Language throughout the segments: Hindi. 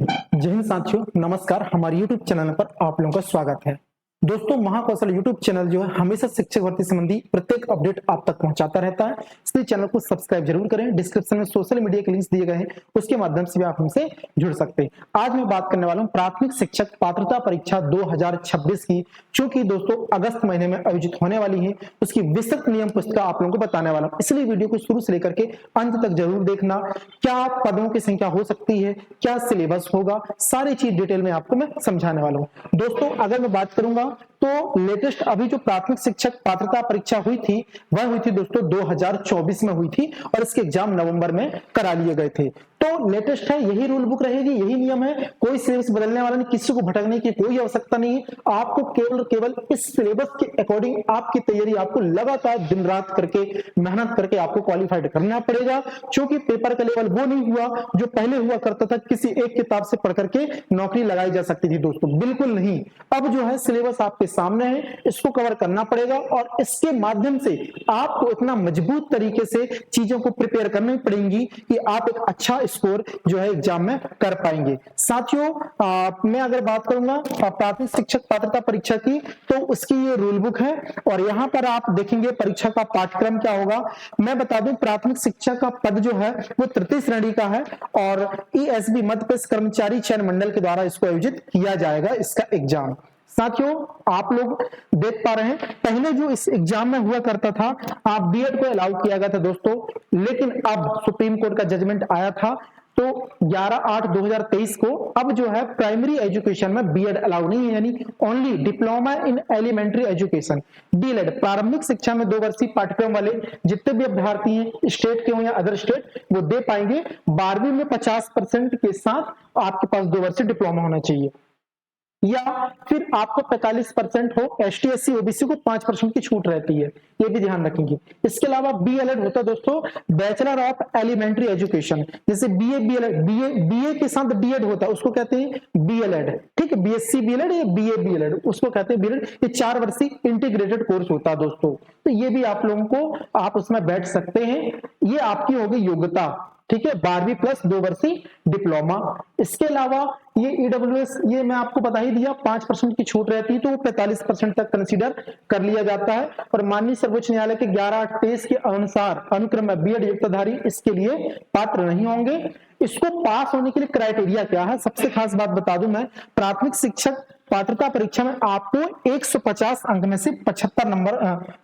जय हिंद साथियों, नमस्कार। हमारे YouTube चैनल पर आप लोगों का स्वागत है। दोस्तों, महाकौशल YouTube चैनल जो है हमेशा शिक्षक भर्ती संबंधी प्रत्येक अपडेट आप तक पहुंचाता रहता है, इसलिए चैनल को सब्सक्राइब जरूर करें। डिस्क्रिप्शन में सोशल मीडिया के लिंक्स दिए गए हैं, उसके माध्यम से भी आप हमसे जुड़ सकते हैं। आज मैं बात करने वाला हूं प्राथमिक शिक्षक पात्रता परीक्षा 2026 की, जो कि दोस्तों अगस्त महीने में आयोजित होने वाली है। उसकी विस्तृत नियम पुस्तिका आप लोगों को बताने वाला हूं, इसलिए वीडियो को शुरू से लेकर के अंत तक जरूर देखना। क्या पदों की संख्या हो सकती है, क्या सिलेबस होगा, सारी चीज डिटेल में आपको मैं समझाने वाला हूं। दोस्तों, अगर मैं बात करूंगा तो लेटेस्ट अभी जो प्राथमिक शिक्षक पात्रता परीक्षा हुई थी वह हुई थी दोस्तों 2024 में हुई थी, और इसके एग्जाम नवंबर में करा लिए गए थे। तो लेटेस्ट है, यही रूल बुक रहेगी, यही नियम है। कोई सिलेबस बदलने वाला नहीं, किसी को भटकने की कोई आवश्यकता नहीं है। आपको केवल इस सिलेबस के अकॉर्डिंग आपकी तैयारी आपको लगातार दिन रात करके मेहनत करके आपको क्वालिफाइड करना पड़ेगा, क्योंकि पेपर का लेवल वो नहीं हुआ जो पहले हुआ करता था, किसी एक किताब से पढ़ करके नौकरी लगाई जा सकती थी। दोस्तों बिल्कुल नहीं, अब जो है सिलेबस आपके सामने है, इसको कवर करना पड़ेगा, और इसके माध्यम से आपको इतना मजबूत तरीके से चीजों को प्रिपेयर करनी पड़ेंगी कि आप एक अच्छा स्कोर जो है एग्जाम में कर पाएंगे। साथियों, मैं अगर बात करूंगा प्राथमिक शिक्षक पात्रता परीक्षा की, तो उसकी ये रूल बुक है, और यहां पर आप देखेंगे परीक्षा का पाठ्यक्रम क्या होगा। मैं बता दूं, प्राथमिक शिक्षक का पद जो है वो तृतीय श्रेणी का है, और ESB मध्य प्रदेश कर्मचारी चयन मंडल के द्वारा इसको आयोजित किया जाएगा, इसका एग्जाम। साथियों, आप लोग देख पा रहे हैं, पहले जो इस एग्जाम में हुआ करता था, आप बीएड को अलाउ किया गया था दोस्तों, लेकिन अब सुप्रीम कोर्ट का जजमेंट आया था, तो 11/8/2023 को अब जो है प्राइमरी एजुकेशन में बीएड अलाउ नहीं है, यानी only diploma in elementary education, DLEd, प्रारंभिक शिक्षा में 2 वर्षीय पाठ्यक्रम वाले जितने भी अभ्यर्थी हैं, स्टेट के हो या अदर स्टेट, वो दे पाएंगे। 12वीं में 50% के साथ आपके पास 2 वर्षीय डिप्लोमा होना चाहिए, या फिर आपको 45% हो। एसटी एससी ओबीसी को 5% की छूट रहती है, ये भी ध्यान रखेंगे। इसके अलावा बीएलएड होता है दोस्तों, बैचलर ऑफ एलिमेंट्री एजुकेशन, जैसे बीए बीएलएड, बीए के साथ बीएड होता है, उसको कहते हैं बीएलएड, ठीक है। बीएससी बीएलएड या बीए बीएलएड, उसको कहते हैं बीएलएड। ये 4 वर्षीय इंटीग्रेटेड कोर्स होता है दोस्तों, तो ये भी आप लोगों को, आप उसमें बैठ सकते हैं। ये आपकी होगी योग्यता, ठीक है, 12वीं प्लस 2 वर्षीय डिप्लोमा। इसके अलावा ये ईडब्ल्यूएस, ये मैं आपको बता ही दिया, 5% की छूट रहती है, तो 45% तक कंसीडर कर लिया जाता है। और माननीय सर्वोच्च न्यायालय के 11/8 के अनुसार अनुक्रम में बीएड योग्यताधारी इसके लिए पात्र नहीं होंगे। इसको पास होने के लिए क्राइटेरिया क्या है, सबसे खास बात बता दूं मैं, प्राथमिक शिक्षक पात्रता परीक्षा में आपको 150 अंक में से 75 नंबर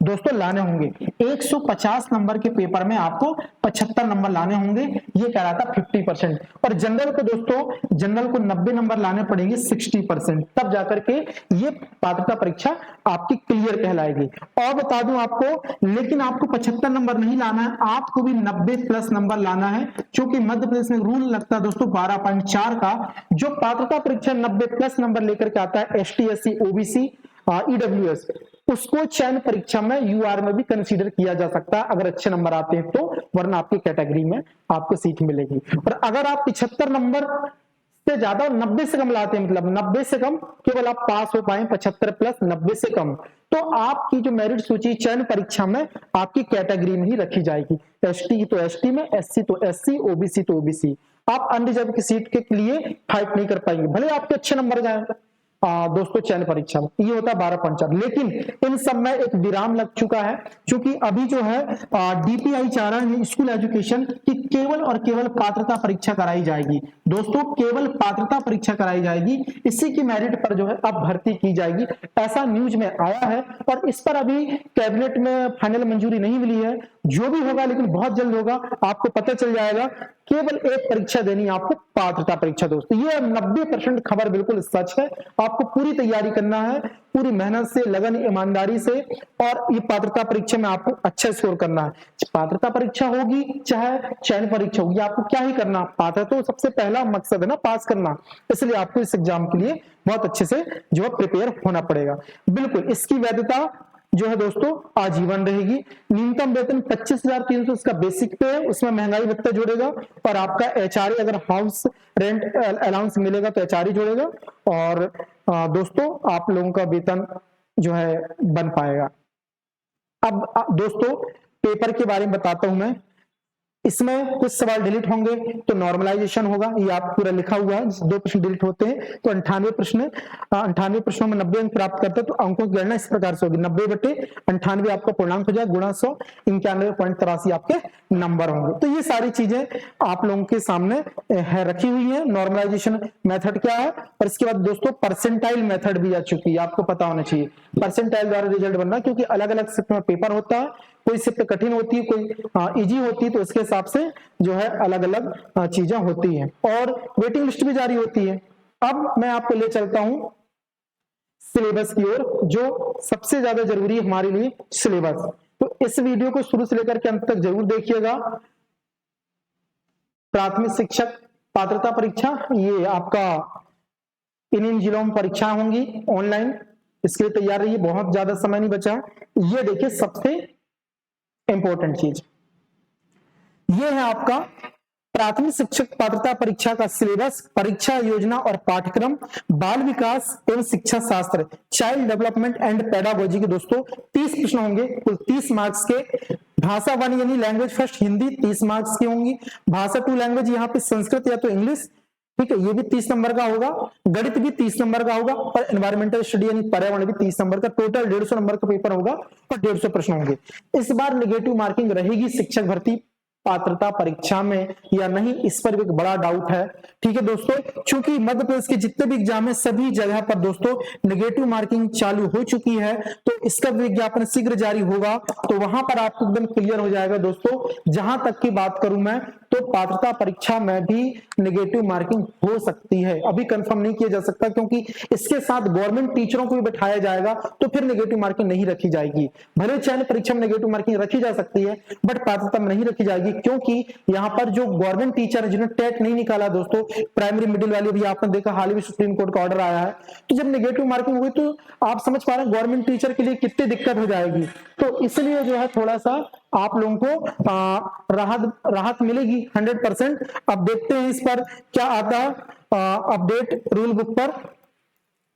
दोस्तों लाने होंगे। 150 नंबर के पेपर में आपको 75 नंबर लाने होंगे, ये कह रहा था 50%। और जनरल को दोस्तों, जनरल को 90 नंबर लाने पड़ेंगे, 60%, तब जाकर के ये पात्रता परीक्षा आपकी क्लियर कहलाएगी। और बता दूं आपको, लेकिन आपको 75 नंबर नहीं लाना है, आपको भी 90 प्लस नंबर लाना है, क्योंकि मध्य प्रदेश में रूल लगता है दोस्तों 12.4 का, जो पात्रता परीक्षा 90 प्लस नंबर लेकर के आता है एसटी एससी ओबीसी ईडब्ल्यूएस, उसको चयन परीक्षा में यूआर में भी कंसीडर किया जा सकता है अगर अच्छे नंबर आते हैं तो, वरना आपकी कैटेगरी में आपको सीट मिलेगी। और अगर आप 75 नंबर से ज्यादा और 90 से कम लाते हैं, मतलब 90 से कम केवल आप पास हो पाए, 75 प्लस 90 से कम, तो आपकी जो मेरिट सूची चयन परीक्षा में आपकी कैटेगरी में ही रखी जाएगी। एसटी तो एसटी में, एससी तो एससी, ओबीसी तो ओबीसी। आप अनरिजर्व की सीट के लिए फाइट नहीं कर पाएंगे, भले आपके अच्छे नंबर जाए दोस्तों चयन परीक्षा में। ये होता है 12.4, लेकिन इन सब में एक विराम लग चुका है, क्योंकि अभी जो है डीपीआई चाह रहा है स्कूल एजुकेशन की केवल और केवल पात्रता परीक्षा कराई जाएगी दोस्तों, केवल पात्रता परीक्षा कराई जाएगी, इसी की मेरिट पर जो है अब भर्ती की जाएगी, ऐसा न्यूज में आया है। और इस पर अभी कैबिनेट में फाइनल मंजूरी नहीं मिली है, जो भी होगा लेकिन बहुत जल्द होगा, आपको पता चल जाएगा। केवल एक परीक्षा देनी है आपको, पात्रता परीक्षा दोस्तों, ये 90% खबर बिल्कुल सच है। आपको पूरी तैयारी करना है, पूरी मेहनत से, लगन, ईमानदारी से, और ये पात्रता परीक्षा में आपको अच्छा स्कोर करना है। पात्रता परीक्षा होगी चाहे चयन परीक्षा होगी, आपको क्या ही करना, पात्रता तो सबसे पहला मकसद है ना, पास करना, इसलिए आपको इस एग्जाम के लिए बहुत अच्छे से जो है प्रिपेयर होना पड़ेगा। बिल्कुल, इसकी वैधता जो है दोस्तों आजीवन रहेगी। न्यूनतम वेतन 25,300 इसका बेसिक पे है, उसमें महंगाई भत्ता जुड़ेगा, और आपका एचआरए, अगर हाउस रेंट अलाउंस मिलेगा तो एचआरए जुड़ेगा, और दोस्तों आप लोगों का वेतन जो है बन पाएगा। अब दोस्तों पेपर के बारे में बताता हूं मैं। इसमें कुछ सवाल डिलीट होंगे तो नॉर्मलाइजेशन होगा, ये आप पूरा लिखा हुआ है, 2 प्रश्न डिलीट होते हैं तो 98 प्रश्नों में 90 अंक प्राप्त करते हैं। तो अंकों की गणना इस प्रकार से होगी, 90/98 आपका पूर्णांक हो जाएगा, गुणा 100, 91.83 आपके नंबर होंगे। तो ये सारी चीजें आप लोगों के सामने है रखी हुई है। नॉर्मलाइजेशन मेथड क्या है, और इसके बाद दोस्तों परसेंटाइल मेथड भी आ चुकी है, आपको पता होना चाहिए परसेंटाइल द्वारा रिजल्ट बनना, क्योंकि अलग अलग शिफ्ट में पेपर होता है, कोई शिफ्ट कठिन होती है, कोई इजी होती है, तो उसके हिसाब से जो है अलग अलग चीजें होती हैं, और वेटिंग लिस्ट भी जारी होती है। अब मैं आपको ले चलता हूं सिलेबस की ओर, जो सबसे ज्यादा जरूरी है हमारे लिए सिलेबस। तो इस वीडियो को शुरू से लेकर के अंत तक जरूर देखिएगा। प्राथमिक शिक्षक पात्रता परीक्षा, ये आपका इन जिलों में परीक्षा होंगी ऑनलाइन, इसके लिए तैयार रहिए, बहुत ज्यादा समय नहीं बचा है। ये देखिए सबसे इंपॉर्टेंट चीज ये है आपका प्राथमिक शिक्षक पात्रता परीक्षा का सिलेबस, परीक्षा योजना और पाठ्यक्रम, बाल विकास एवं शिक्षा शास्त्र, चाइल्ड डेवलपमेंट एंड पेडागोजी के दोस्तों 30 प्रश्न होंगे, कुल 30 मार्क्स के। भाषा 1 यानी लैंग्वेज फर्स्ट हिंदी 30 मार्क्स की होंगी, भाषा 2 लैंग्वेज यहाँ पे संस्कृत या तो इंग्लिश, ठीक है, ये भी 30 नंबर का होगा, गणित भी 30 नंबर का होगा, और एनवायरमेंटल स्टडी यानी पर्यावरण भी 30 नंबर का, टोटल 150 नंबर का पेपर होगा और 150 प्रश्न होंगे। इस बार नेगेटिव मार्किंग रहेगी शिक्षक भर्ती पात्रता परीक्षा में या नहीं, इस पर एक बड़ा डाउट है, ठीक है दोस्तों, क्योंकि मध्य प्रदेश के जितने भी एग्जाम है सभी जगह पर दोस्तों नेगेटिव मार्किंग चालू हो चुकी है, तो इसका विज्ञापन शीघ्र जारी होगा, तो वहां पर आपको एकदम क्लियर हो जाएगा दोस्तों। जहां तक की बात करूं मैं, तो पात्रता परीक्षा में भी नेगेटिव मार्किंग हो सकती है, अभी कंफर्म नहीं किया जा सकता, क्योंकि इसके साथ गवर्नमेंट टीचरों को भी बैठाया जाएगा, तो फिर नेगेटिव मार्किंग नहीं रखी जाएगी। भले चयन परीक्षा में नेगेटिव मार्किंग रखी जा सकती है, बट पात्रता में नहीं रखी जाएगी, क्योंकि यहाँ पर जो गवर्नमेंट टीचर है जिन्होंने टेट नहीं निकाला दोस्तों, प्राइमरी मिडिल वाले भी आपने देखा, हाल ही में सुप्रीम कोर्ट का ऑर्डर आया है, तो जब नेगेटिव मार्किंग हुई तो आप समझ पा रहे हैं गवर्नमेंट टीचर के लिए कितनी दिक्कत हो जाएगी। तो इसलिए जो है थोड़ा सा आप लोगों को राहत मिलेगी 100%। अब देखते हैं इस पर क्या आता है अपडेट रूल बुक पर,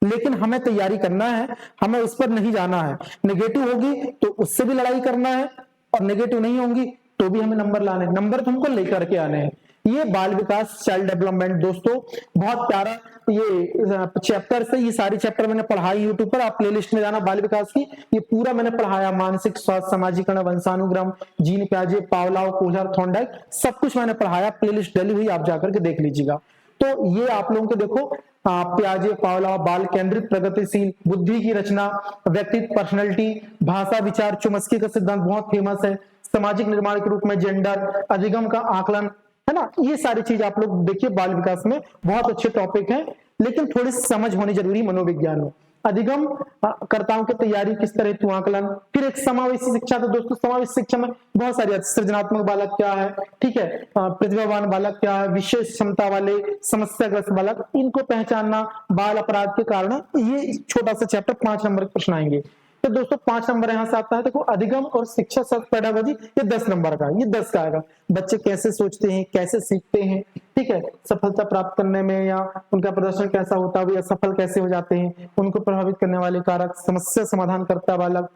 लेकिन हमें तैयारी करना है, हमें उस पर नहीं जाना है। नेगेटिव होगी तो उससे भी लड़ाई करना है, और नेगेटिव नहीं होंगी तो भी हमें नंबर लाने, नंबर तो हमको लेकर के आने हैं। ये बाल विकास चाइल्ड डेवलपमेंट दोस्तों बहुत प्यारा ये चैप्टर से, ये सारी चैप्टर मैंने पढ़ाई यूट्यूब पर, आप प्लेलिस्ट में जाना बाल विकास की, ये पूरा मैंने पढ़ाया, मानसिक स्वास्थ्य, सामाजिकरण, वंशानुक्रम, जीन प्याजे, पावलाव, कोहलर, थॉर्नडाइक, सब कुछ मैंने पढ़ाया, प्लेलिस्ट डली हुई, आप जाकर के देख लीजिएगा। तो ये आप लोगों को देखो प्याजे, पावलाव, बाल केंद्रित प्रगतिशील, बुद्धि की रचना, व्यक्तित्व पर्सनैलिटी, भाषा विचार, चुमस्की का सिद्धांत बहुत फेमस है, सामाजिक निर्माण के रूप में जेंडर, अधिगम का आकलन, है ना, ये सारी चीज आप लोग देखिए बाल विकास में बहुत अच्छे टॉपिक है, लेकिन थोड़ी समझ होनी जरूरी मनोविज्ञान में। अधिगम कर्ताओं की तैयारी किस तरह हेतु आकलन, फिर एक समावेशी शिक्षा, तो दोस्तों समावेशी शिक्षा में बहुत सारी, सृजनात्मक बालक क्या है, ठीक है, प्रतिभावान बालक क्या है, विशेष क्षमता वाले, समस्याग्रस्त बालक, इनको पहचानना, बाल अपराध के कारण, ये छोटा सा चैप्टर 5 नंबर के प्रश्न आएंगे। तो दोस्तों 5 नंबर यहां से आता है, देखो अधिगम और शिक्षा शास्त्र पेडागोजी, ये 10 नंबर का, ये 10 का आएगा। बच्चे कैसे सोचते हैं, कैसे सीखते हैं, ठीक है, सफलता प्राप्त करने में या उनका प्रदर्शन कैसा होता है, असफल कैसे हो जाते हैं, उनको प्रभावित करने वाले कारक, समस्या समाधान करता बालक,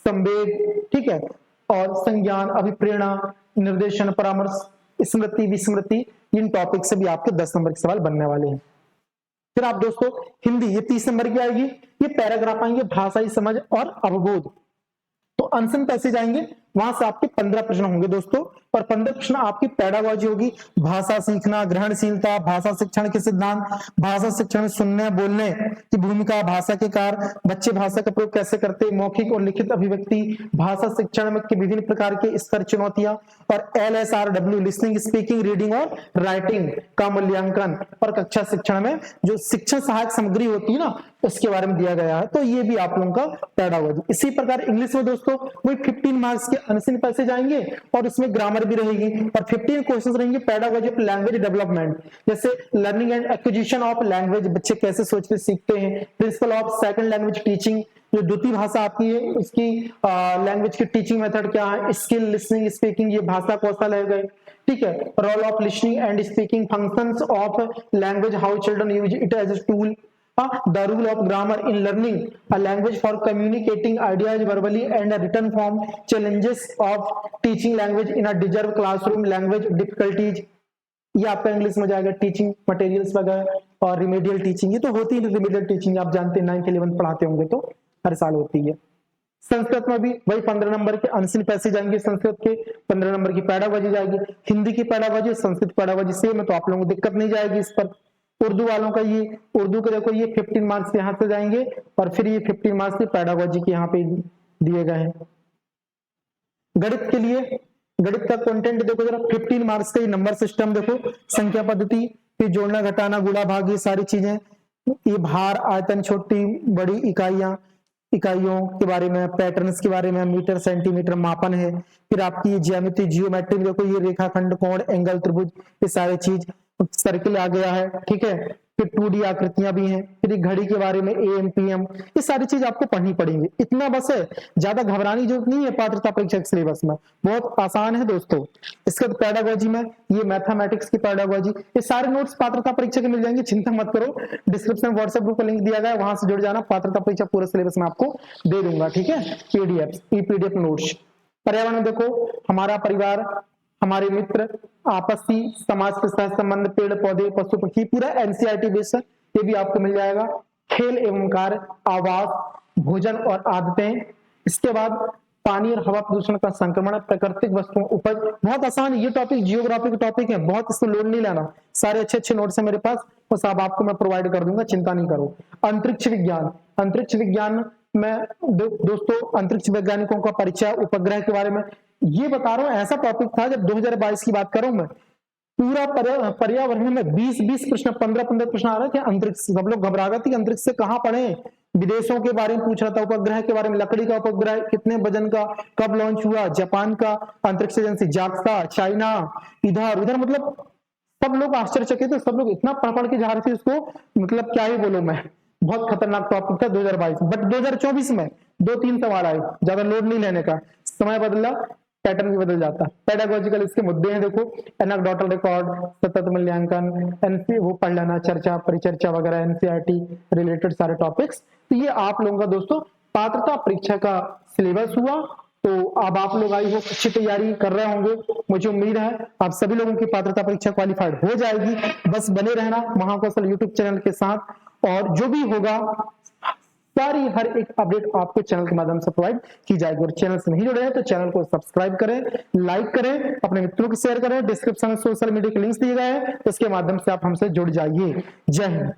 संवेग, ठीक है, और संज्ञान, अभिप्रेरणा, निर्देशन, परामर्श, स्मृति, विस्मृति, इन टॉपिक से भी आपके 10 नंबर के सवाल बनने वाले हैं। फिर आप दोस्तों हिंदी, ये 30 नंबर की आएगी, ये पैराग्राफ आएंगे, भाषाई समझ और अवबोध, तो अनशन पैसेज आएंगे, वहां से आपके 15 प्रश्न होंगे दोस्तों, और 15 प्रश्न आपकी पेडागोजी होगी, भाषा सीखना, ग्रहणशीलता, भाषा शिक्षण के सिद्धांत, भाषा शिक्षण में सुनने बोलने की भूमिका, भाषा के कार्य, बच्चे भाषा का प्रयोग कैसे करते, मौखिक और लिखित अभिव्यक्ति, भाषा शिक्षण में के विभिन्न प्रकार के स्तर चुनौतियां, और LSRW लिसनिंग, स्पीकिंग, रीडिंग और राइटिंग का मूल्यांकन, और कक्षा शिक्षण में जो शिक्षण सहायक सामग्री होती है ना, उसके बारे में दिया गया है, तो ये भी आप लोगों का पेडागोजी। इसी प्रकार इंग्लिश में दोस्तों वही 15 मार्क्स के अनशन पैसेज आएंगे, और उसमें ग्रामर भी रहेगी, और 15 क्वेश्चंस रहेंगे पेडागोजी ऑफ लैंग्वेज डेवलपमेंट, जैसे learning and acquisition of language, बच्चे कैसे सोचते सीखते हैं, principle of second language teaching, जो द्वितीय भाषा आपकी है उसकी लैंग्वेज की टीचिंग मेथड क्या है, स्किल, लिसनिंग, स्पीकिंग, ये भाषा कौशल है गए, ठीक है, role of listening and speaking, functions of language, how children use it as a tool, The rule of grammar in learning a language for communicating ideas verbally and a written form, challenges of teaching language in a deserved classroom, language difficulties, ये आपका इंग्लिश में जाएगा, टीचिंग मटेरियल्स वगैरह और रिमेडियल टीचिंग, ये तो होती है रिमेडियल टीचिंग, आप जानते हैं 9th 11th पढ़ाते होंगे तो हर साल होती है। संस्कृत में भी वही 15 नंबर के अनसीन पैसेज जाएंगे, संस्कृत के 15 नंबर की पैडागॉजी जाएगी, हिंदी की पैडागॉजी संस्कृत पैडागॉजी सेम है, तो आप लोगों को दिक्कत नहीं जाएगी इस पर। उर्दू वालों का ये उर्दू के देखो ये 15 मार्क्स यहाँ से जाएंगे और फिर ये 15 मार्क्स की पैडागॉजी के यहाँ पे दिए गए हैं। गणित के लिए गणित का कंटेंट देखो जरा, 15 मार्क्स का ये नंबर सिस्टम देखो, संख्या पद्धति, फिर जोड़ना घटाना गुणा भाग, ये सारी चीजें, ये भार आयतन छोटी बड़ी इकाइयों के बारे में, पैटर्न्स के बारे में, मीटर सेंटीमीटर मापन है, फिर आपकी ये ज्यामिति जियोमेट्री देखो, ये रेखाखंड कोण एंगल त्रिभुज, ये सारी चीज, सर्किल आ गया है, ठीक है, फिर 2D आकृतियां भी हैं, फिर घड़ी के बारे में AM PM, ये सारी चीज आपको पढ़नी पड़ेंगी, इतना बस है, ज्यादा घबराने जरूरत नहीं है। पात्रता परीक्षा के सिलेबस में बहुत आसान है दोस्तों। इसके बाद पैडागॉजी में ये मैथमेटिक्स की पैडागॉजी, ये सारे नोट्स पात्रता परीक्षा के मिल जाएंगे, चिंता मत करो, डिस्क्रिप्शन में व्हाट्सएप ग्रुप का लिंक दिया गया है, वहां से जुड़ जाना, पात्रता परीक्षा पूरे सिलेबस में आपको दे दूंगा, ठीक है, PDF नोट्स। पर्यावरण देखो, हमारा परिवार, हमारे मित्र, आपसी समाज के साथ संबंध, पेड़ पौधे पशु पक्षी, पूरा NCERT बेस है, ये भी आपको मिल जाएगा। खेल एवं कार्य, आवास, भोजन और आदतें, इसके बाद पानी और हवा प्रदूषण का संक्रमण, प्राकृतिक वस्तुओं उपज, बहुत आसान ये टॉपिक, जियोग्राफी के टॉपिक है, बहुत इसको लोड नहीं लेना, सारे अच्छे नोट्स है मेरे पास, वो सब आपको मैं प्रोवाइड कर दूंगा, चिंता नहीं करो। अंतरिक्ष विज्ञान में दोस्तों अंतरिक्ष वैज्ञानिकों का परिचय, उपग्रह के बारे में ये बता रहा हूं, ऐसा टॉपिक था जब 2022 की बात करूं मैं, पूरा पर्यावरण में 20 प्रश्न, 15 प्रश्न आ रहे थे अंतरिक्ष, सब लोग घबरा गए थे कि अंतरिक्ष से कहां पढ़े, विदेशों के बारे में पूछ रहा था, उपग्रह के बारे में, लकड़ी का उपग्रह कितने वजन का, कब लॉन्च हुआ, जापान का अंतरिक्ष एजेंसी, जाक्सा, चाइना, इधर उधर, मतलब सब लोग आश्चर्यचकित थे, सब लोग इतना पढ़ के जा रहे थे इसको, मतलब क्या ही बोलूं मैं, बहुत खतरनाक टॉपिक था 2022। बट 2024 में 2-3 सवाल आए, ज्यादा लोड नहीं लेने का, समय बदला पैटर्न भी बदल जाता है। पेडागोजिकल इसके मुद्दे हैं देखो, एनेक्डोटल रिकॉर्ड, सतत मूल्यांकन, वो पढ़ लेना, चर्चा परिचर्चा वगैरह, NCERT रिलेटेड सारे टॉपिक्स। तो ये आप लोगों का दोस्तों पात्रता परीक्षा का सिलेबस हुआ। तो अब आप लोग आई हो अच्छी तैयारी कर रहे होंगे, मुझे उम्मीद है आप सभी लोगों की पात्रता परीक्षा क्वालिफाइड हो जाएगी। बस बने रहना महाकौशल यूट्यूब चैनल के साथ, और जो भी होगा सारी हर एक अपडेट आपको चैनल के माध्यम से प्रोवाइड की जाएगी। और चैनल से नहीं जुड़े हैं तो चैनल को सब्सक्राइब करें, लाइक करें, अपने मित्रों को शेयर करें, डिस्क्रिप्शन में सोशल मीडिया के लिंक्स दिए गए हैं, उसके माध्यम से आप हमसे जुड़ जाइए। जय हिंद।